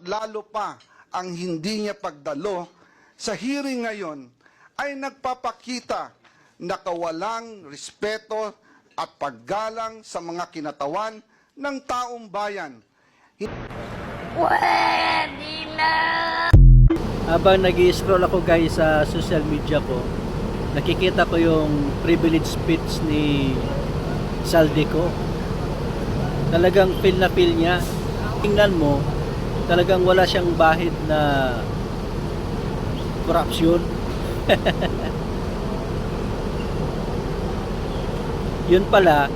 lalo pa ang hindi niya pagdalo sa hearing ngayon ay nagpapakita na kawalang respeto at paggalang sa mga kinatawan ng taong bayan. Pwede na! Habang nag-i-scroll ako guys sa social media ko, nakikita ko yung privilege speech ni Saldico. Talagang feel na feel niya. Tingnan mo, talagang wala siyang bahid na korupsyon. Yun pala,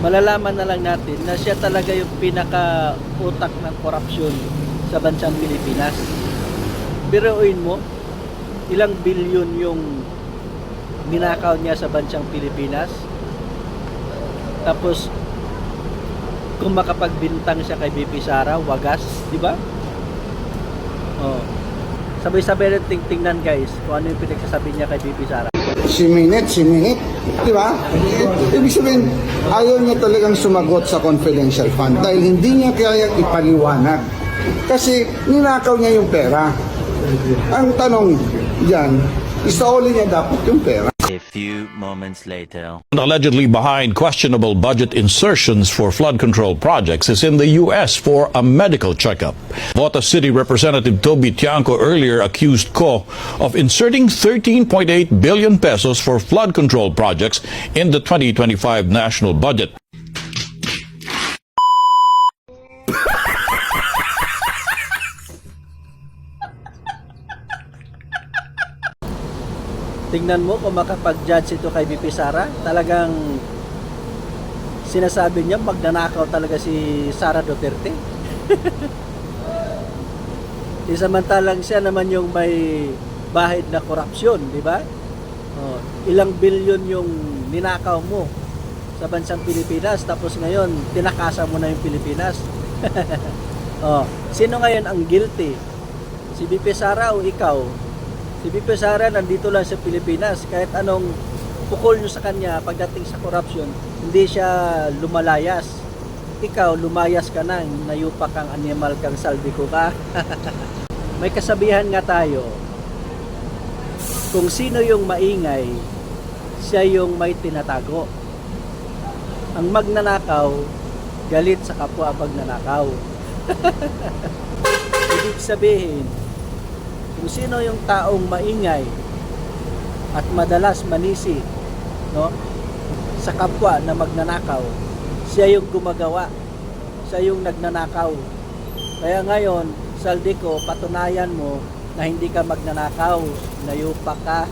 malalaman na lang natin na siya talaga yung pinaka-utak ng korupsyon sa bansang Pilipinas. Biruin mo, ilang bilyon yung ninakaw niya sa bansang Pilipinas. Tapos, kung makapagbintang siya kay BP Sara, wagas, di ba? Oh. Sabay-sabay rin tingnan guys kung ano yung pinagsasabi niya kay BP Sara. Siminit, di ba? Ibig sabihin, ayaw niya talagang sumagot sa confidential fund dahil hindi niya kaya ipaliwanag. Kasi ninakaw niya yung pera. Ang tanong dyan, isauli niya dapat yung pera. A few moments later. Allegedly behind questionable budget insertions for flood control projects is in the U.S. for a medical checkup. Bota City Representative Toby Tiangco earlier accused Ko of inserting 13.8 billion pesos for flood control projects in the 2025 national budget. Tingnan mo kung makapag-judge ito kay BP Sara. Talagang sinasabi niya magnanakaw talaga si Sara Duterte. Samantalang siya naman yung may bahid na korupsyon, di ba? Oh, ilang bilyon yung ninakaw mo sa bansang Pilipinas, tapos ngayon tinakasan mo na yung Pilipinas. Oh, sino ngayon ang guilty? Si BP Sara o ikaw? Si BP Sara nandito lang sa Pilipinas. Kahit anong pukol nyo sa kanya pagdating sa korupsyon, hindi siya lumalayas. Ikaw, lumayas ka na, nayupak kang animal kang Saldico ka. May kasabihan nga tayo, kung sino yung maingay, siya yung may tinatago. Ang magnanakaw, galit sa kapwa magnanakaw. Ibig sabihin, kung sino yung taong maingay at madalas manisi, no, sa kapwa na magnanakaw, siya yung gumagawa, siya yung nagnanakaw. Kaya ngayon, Saldico, patunayan mo na hindi ka magnanakaw, nayupak ka.